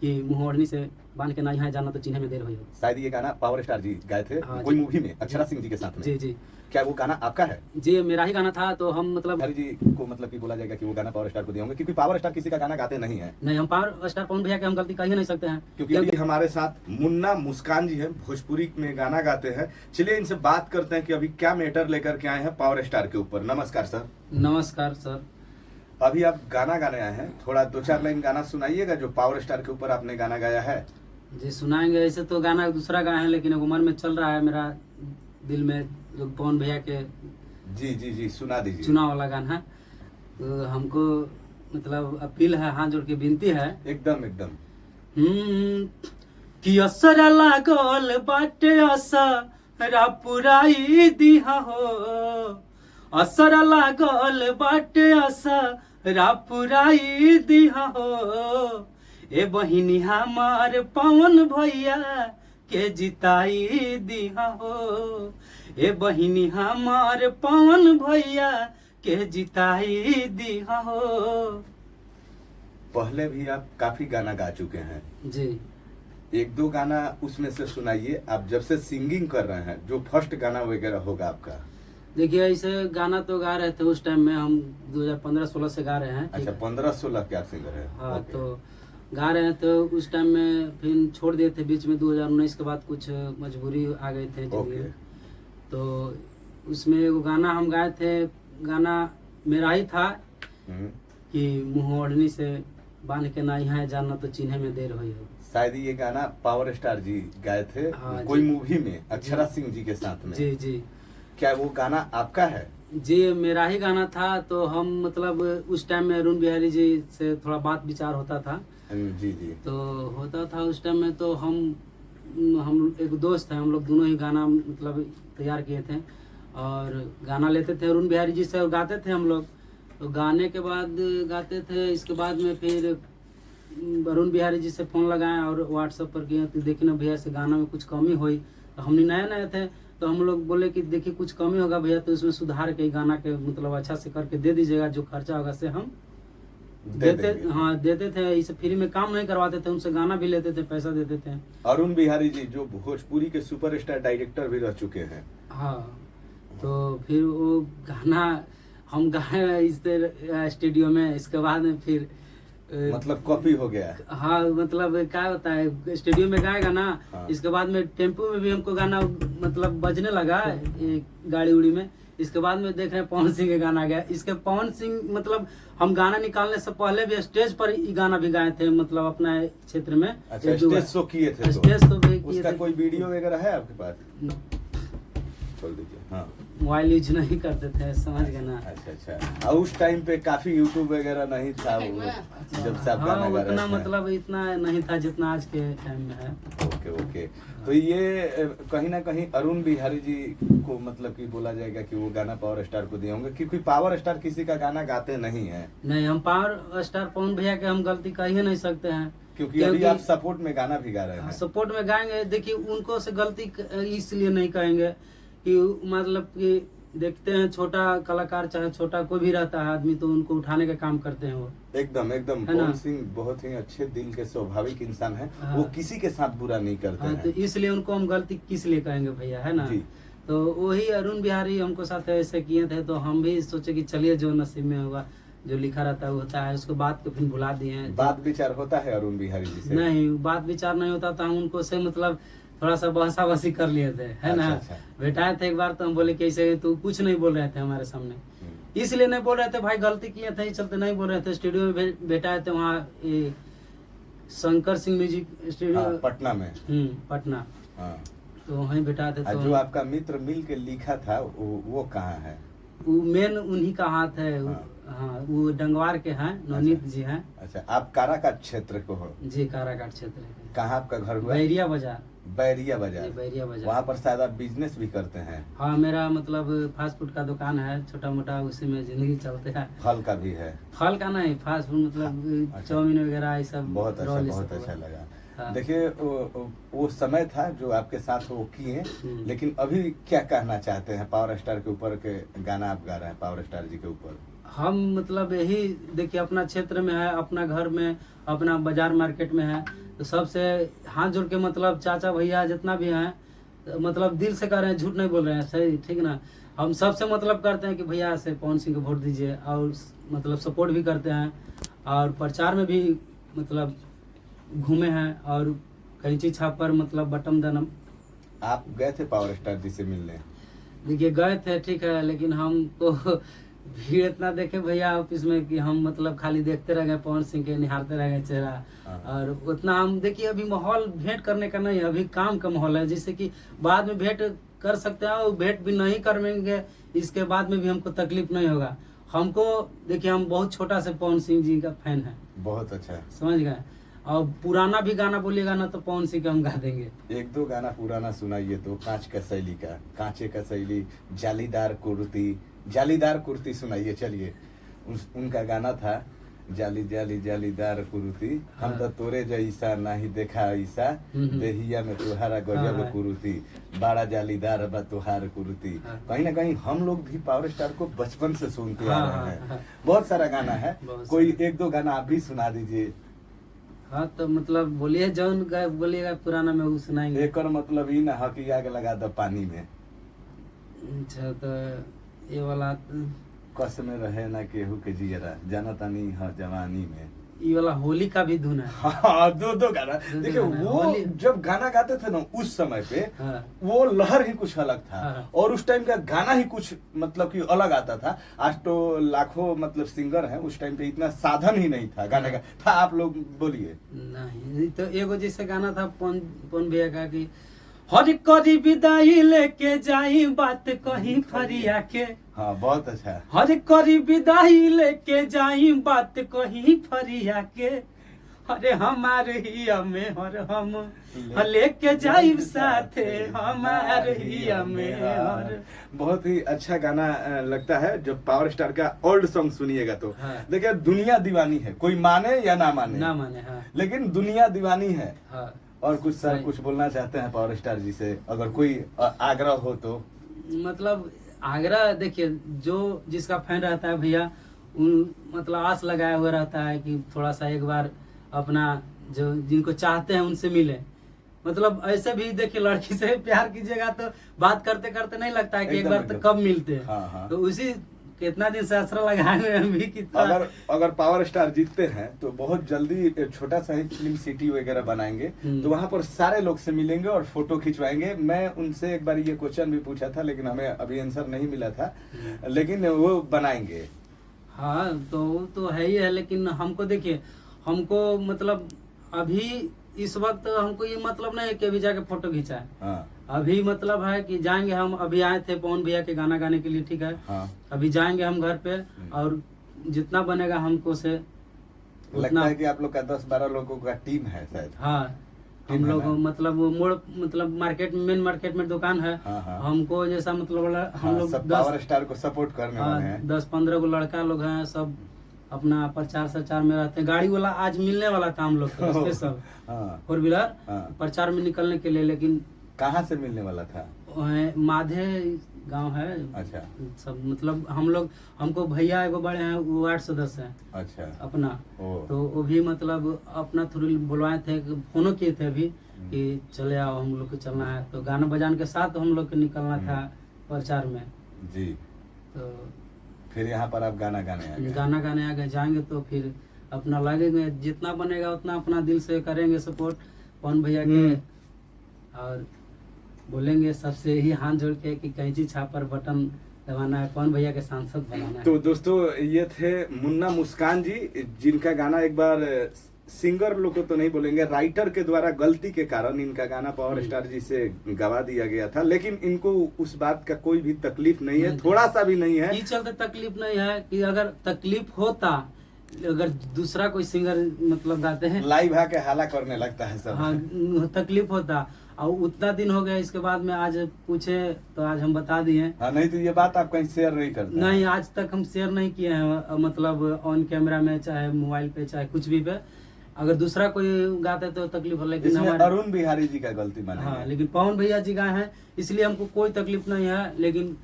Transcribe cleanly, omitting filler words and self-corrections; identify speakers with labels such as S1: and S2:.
S1: कि मुँह ओढ़नी से बांध के ना यहाँ जाना तो चिन्ह में देर हुई हो।
S2: शायद ये गाना पावर स्टार जी गाए थे कोई मूवी में अक्षरा सिंह जी के साथ में।
S1: जी जी
S2: क्या वो गाना आपका है?
S1: जी मेरा ही गाना था। तो हम मतलब
S2: हरी जी को मतलब कि बोला जाएगा कि वो गाना पावर स्टार को दिए होंगे, क्योंकि पावर स्टार किसी का गाना गाते नहीं है।
S1: नहीं, हम पावर स्टार पवन भैया के हम गलती कर ही नहीं सकते हैं।
S2: क्योंकि अभी हमारे साथ मुन्ना मुस्कान जी हैं, भोजपुरी में गाना गाते हैं। चलिए इनसे बात करते हैं कि अभी क्या मैटर लेकर के आए हैं पावर स्टार के ऊपर। नमस्कार सर।
S1: नमस्कार सर।
S2: अभी आप गाना गाने आए हैं, थोड़ा 2-4 लाइन गाना सुनाइएगा जो पावर स्टार के ऊपर आपने गाना गाया है।
S1: जी सुनाएंगे। ऐसे तो गाना दूसरा गाए हैं, लेकिन एगो मन में चल रहा है मेरा दिल में, जो पवन भैया के
S2: जी जी जी सुना दीजिए।
S1: चुनाव वाला गाना है। तो हमको मतलब अपील है, हाथ जोड़ के विनती है।
S2: एकदम एकदम।
S1: कि असरा लागल बाटे असरा पुराई दिहा हो, असरा लागल बाटे असरा पुराई दिहा हो। ए बहिनी हमार पवन भैया के जिताई दिहा हो, ए बहिनी हमार पवन भैया के जिताई दिहा हो।
S2: पहले भी आप काफी गाना गा चुके हैं
S1: जी।
S2: 1-2 गाना उसमें से सुनाइए। आप जब से सिंगिंग कर रहे हैं, जो फर्स्ट गाना वगैरह होगा आपका।
S1: देखिए ऐसे गाना तो गा रहे थे उस टाइम में, हम 2015-16 से गा रहे हैं।
S2: अच्छा 15-16 के आप सिंगर है।
S1: हाँ तो गा रहे हैं। तो उस टाइम में फिर छोड़ दिए थे बीच में, 2019 के बाद कुछ मजबूरी आ गई थे जिंदगी में। तो उसमें एगो गाना हम गाए थे, गाना मेरा ही था कि मुँह ओढ़नी से बांध के ना यहाँ जाना तो चिन्ह में देर हुई हो।
S2: शायद ये गाना पावर स्टार जी गाए थे कोई मूवी में अक्षरा सिंह जी के साथ में।
S1: जी जी।
S2: क्या वो गाना आपका है?
S1: जी मेरा ही गाना था। तो हम मतलब उस टाइम में अरुण बिहारी जी से थोड़ा बात विचार होता था।
S2: जी जी।
S1: तो होता था उस टाइम में। तो हम एक दोस्त है, हम लोग दोनों ही गाना मतलब तैयार किए थे और गाना लेते थे अरुण बिहारी जी से और गाते थे हम लोग। तो गाने के बाद गाते थे, इसके बाद में फिर अरुण बिहारी जी से फ़ोन लगाए और व्हाट्सएप पर किए तो देखिए ना भैया से गाना में कुछ कमी हुई। तो हम नए नए थे, तो हम लोग बोले कि देखिए कुछ कमी होगा भैया, तो इसमें सुधार के गाना के मतलब अच्छा से करके दे दीजिएगा, जो खर्चा होगा से हम देते। हाँ देते थे, इसे फ्री में काम नहीं करवाते थे, उनसे गाना भी लेते थे, पैसा देते थे।
S2: अरुण बिहारी जी जो भोजपुरी के सुपरस्टार डायरेक्टर भी रह चुके हैं।
S1: हाँ तो फिर वो गाना हम गाए इस स्टूडियो में। इसके बाद में फिर
S2: मतलब कॉपी हो गया।
S1: हाँ मतलब क्या होता है, स्टूडियो में गाएगा ना। हाँ। इसके बाद में टेम्पो में भी हमको गाना मतलब बजने लगा गाड़ी उड़ी में। इसके बाद में देख रहे हैं पवन सिंह का गाना आ गया। इसके पवन सिंह मतलब हम गाना निकालने से पहले भी स्टेज पर ये गाना भी गाए थे, मतलब अपना क्षेत्र में।
S2: अच्छा स्टेज शो किए थे?
S1: स्टेज शो भी किए
S2: उसका
S1: थे।
S2: कोई वीडियो वगैरह है आपके पास? खोल दीजिए। हाँ
S1: मोबाइल यूज नहीं करते थे, समझ गए ना।
S2: अच्छा अच्छा। और उस टाइम पे काफी यूट्यूब वगैरह नहीं था जब से आप गाना गा रहे थे।
S1: मतलब इतना नहीं था जितना आज के टाइम में है।
S2: Okay okay. तो ये कहीं ना कहीं अरुण बिहारी जी को मतलब कि बोला जाएगा कि वो गाना पावर स्टार को दिए होंगे, क्योंकि पावर स्टार किसी का गाना गाते नहीं है।
S1: नहीं, हम पावर स्टार पवन भैया के हम गलती कर ही नहीं सकते हैं,
S2: क्योंकि अभी आप सपोर्ट में गाना भी गा रहे हैं।
S1: सपोर्ट में गाएंगे। देखिए उनको से गलती इसलिए नहीं कहेंगे कि मतलब कि देखते हैं छोटा कलाकार चाहे छोटा कोई भी रहता है आदमी, तो उनको उठाने का काम करते हैं वो।
S2: एकदम एकदम। पवन सिंह बहुत ही अच्छे दिल के स्वाभाविक इंसान है। हाँ। वो किसी के साथ बुरा नहीं करते हैं।
S1: तो इसलिए उनको हम गलती किस लिए कहेंगे भैया, है ना। तो वही अरुण बिहारी हमको साथ ऐसे किए थे, तो हम भी सोचे कि चलिए जो नसीब में होगा, जो लिखा रहता है वो होता है। उसको बात को फिर भुला दिए।
S2: बात विचार होता है अरुण बिहारी जी से?
S1: नहीं, बात विचार नहीं होता था। हम उनको से मतलब थोड़ा सा बहसा बहसी कर लिए थे, है ना। बैठाए थे एक बार, तो हम बोले कैसे तू कुछ नहीं बोल रहे थे हमारे सामने, इसलिए नहीं बोल रहे थे भाई, गलती किए थे इस चलते नहीं बोल रहे थे। स्टूडियो में बैठाए थे वहाँ शंकर सिंह म्यूजिक स्टूडियो
S2: पटना में।
S1: पटना।
S2: हाँ।
S1: तो वहीं बैठाए थे। तो
S2: जो आपका मित्र मिल के लिखा था वो कहाँ है?
S1: वो मेन उन्हीं का हाथ है। हाँ वो डंगवार के हैं, नवनीत जी हैं।
S2: अच्छा आप काराकाट क्षेत्र को हो? जी
S1: काराकाट क्षेत्र।
S2: कहाँ आपका घर हुआ?
S1: बैरिया बाजार।
S2: बैरिया बाजार।
S1: बैरिया बाजार।
S2: वहाँ पर शायद आप बिजनेस भी करते हैं?
S1: हाँ मेरा मतलब फास्ट फूड का दुकान है छोटा मोटा, उसी में जिंदगी चलते है।
S2: फल का भी है? फल
S1: का नहीं, फास्ट फूड मतलब चाउमीन वगैरह ये सब।
S2: बहुत अच्छा लगा। हाँ। देखिए वो समय था जो आपके साथ वो किए, लेकिन अभी क्या कहना चाहते हैं पावर स्टार के ऊपर के गाना आप गा रहे हैं पावर स्टार जी के ऊपर?
S1: हम मतलब यही देखिए अपना क्षेत्र में है, अपना घर में, अपना बाजार मार्केट में है, तो सबसे हाथ जोड़ के मतलब चाचा भैया जितना भी हैं, तो मतलब दिल से कह रहे हैं, झूठ नहीं बोल रहे हैं, सही ठीक ना। हम सबसे मतलब करते हैं कि भैया से पवन सिंह को वोट दीजिए, और मतलब सपोर्ट भी करते हैं, और प्रचार में भी मतलब घूमे हैं, और कैंची छाप पर मतलब बटन दनम।
S2: आप गए थे पावर स्टार जी से मिलने?
S1: देखिए गए थे ठीक है, लेकिन हमको भीड़ इतना देखे भैया ऑफिस में कि हम मतलब खाली देखते रह गए, पवन सिंह के निहारते रह गए चेहरा। और उतना हम देखिए अभी माहौल भेंट करने का नहीं है, अभी काम का माहौल है, जिससे कि बाद में भेंट कर सकते हैं, और भेंट भी नहीं करेंगे इसके बाद में भी हमको तकलीफ नहीं होगा। हमको देखिए हम बहुत छोटा से पवन सिंह जी का फैन है।
S2: बहुत अच्छा,
S1: समझ गए। और पुराना भी गाना बोलिएगा ना तो पवन सिंह का हम गा देंगे।
S2: एक दो गाना पुराना सुनाइए तो। कांच का शैली का, कांचे का शैली, जालीदार कुर्ती सुनाइए। चलिए, उनका गाना था जालीदार कुर्ती, हम तो तोरे जैसा नहीं देखा ऐसा, देहिया में तुहारा गजब कुर्ती, बड़ा जालीदार बा तुहार कुर्ती। कहीं ना कहीं हम लोग भी पावर स्टार को बचपन से सुनते आ रहे हैं। बहुत सारा गाना है, कोई एक दो गाना आप भी सुना दीजिए।
S1: हाँ तो मतलब बोलिए, जौन बोलिएगा पुराना में वो सुनाएंगे।
S2: एक मतलब ही ना हकी आग लगा दो पानी में।
S1: अच्छा तो ये वाला
S2: कस में रहे ना केहू के जियरा, जाना तानी है जवानी में।
S1: ये वाला होली का भी धुन है।
S2: हाँ, दो गाना। देखिए वो जब गाना गाते थे ना उस समय पे, वो लहर ही कुछ अलग था, और उस टाइम का गाना ही कुछ मतलब कि अलग आता था। आज तो लाखों मतलब सिंगर हैं, उस टाइम पे इतना साधन ही नहीं था गाने का। था, आप लोग बोलिए।
S1: नहीं तो एगो जैसे गाना था पवन भैया का कि हर करी विदाई लेके जाई बात कहीं फरिया के।
S2: हाँ, बहुत अच्छा।
S1: हर करी विदाई लेके जाई बात कहीं फरिया के, अरे हमारे ही में हर हम लेके जाई साथे, हमारे ही में हर।
S2: बहुत ही अच्छा गाना लगता है जब पावर स्टार का ओल्ड सॉन्ग सुनिएगा तो। देखिए दुनिया दीवानी है, कोई माने या ना माने, लेकिन दुनिया दीवानी है। और कुछ सर कुछ बोलना चाहते हैं पावर स्टार जी से, अगर कोई आग्रह हो तो? मतलब
S1: आग्रह देखिए, जो जिसका फैन रहता है भैया, मतलब आस लगाया हुआ रहता है कि थोड़ा सा एक बार अपना जो जिनको चाहते हैं उनसे मिले। मतलब ऐसे भी देखिए लड़की से प्यार कीजिएगा तो बात करते करते नहीं लगता है कि एक बार तो कब मिलते हैं।
S2: हाँ।
S1: तो उसी कितना दिन से आसरा लगाए हुए हैं भी कितना।
S2: अगर पावर स्टार जीतते हैं तो बहुत जल्दी छोटा सा ही फिल्म सिटी वगैरह बनाएंगे, तो वहाँ पर सारे लोग से मिलेंगे और फोटो खिंचवाएंगे। मैं उनसे एक बार ये क्वेश्चन भी पूछा था, लेकिन हमें अभी आंसर नहीं मिला था, लेकिन वो बनाएंगे।
S1: हाँ तो है ही है, लेकिन हमको देखिए, हमको मतलब अभी इस वक्त हमको ये मतलब नहीं है कि अभी जाके फोटो खिंचाए।
S2: हाँ।
S1: अभी मतलब है कि जाएंगे हम, अभी आए थे पवन भैया के गाना गाने के लिए, ठीक है।
S2: हाँ।
S1: अभी जाएंगे हम घर पे, और जितना बनेगा हमको से
S2: लगता है कि आप लोग का 10-12 लोगों का टीम है शायद।
S1: हाँ, हम लोग मतलब मोड़ मतलब मार्केट मेन मार्केट में दुकान है।
S2: हाँ।
S1: हमको जैसा मतलब हम लोग
S2: पावर स्टार को सपोर्ट करने वाले हैं।
S1: 10-15 को लड़का लोग हैं, सब अपना प्रचार में रहते हैं। गाड़ी वाला आज मिलने वाला था हम लोग को स्पेशल, 4 व्हीलर प्रचार में निकलने के लिए। लेकिन
S2: कहाँ से मिलने वाला था?
S1: माधे गांव है। अच्छा। सब मतलब हम लोग, हमको भैया एगो बड़े हैं, वो वार्ड सदस्य हैं। अच्छा। अपना तो वो भी मतलब अपना थोड़ी बुलवाए थे, फोनो किए थे अभी कि चले आओ, हम लोग को चलना है। तो गाना बजान के साथ हम लोग को निकलना था प्रचार में जी। तो
S2: फिर यहाँ पर आप गाना गाने
S1: आ गए। जाएंगे तो फिर अपना लगेंगे, जितना बनेगा उतना अपना दिल से करेंगे सपोर्ट पवन भैया के, और बोलेंगे सबसे ही हाथ जोड़ के कि कैंची छाप पर बटन दबाना है, पवन भैया के सांसद बनाना है।
S2: तो दोस्तों ये थे मुन्ना मुस्कान जी, जिनका गाना एक बार सिंगर लोग को तो नहीं बोलेंगे, राइटर के द्वारा गलती के कारण इनका गाना पावर स्टार जी से गवा दिया गया था, लेकिन इनको उस बात का कोई भी तकलीफ नहीं है, थोड़ा सा भी नहीं है।
S1: इस चलते तकलीफ नहीं है कि अगर तकलीफ होता, अगर दूसरा कोई सिंगर मतलब गाते हैं
S2: लाइव आके हाला करने लगता है सब।
S1: हाँ, तकलीफ होता। और उतना दिन हो गया, इसके बाद में आज पूछे तो आज हम बता दिए।
S2: हाँ, नहीं तो ये बात आप कहीं शेयर नहीं करते?
S1: नहीं, आज तक हम शेयर नहीं किए हैं, मतलब ऑन कैमरा में, चाहे मोबाइल पे, चाहे कुछ भी पे। अगर दूसरा कोई गाते तो तकलीफ हो, लेकिन
S2: हमारे अरुण बिहारी जी का गलती माने।
S1: हाँ, लेकिन पवन भैया जी गाए हैं, इसलिए हमको कोई तकलीफ नहीं है। लेकिन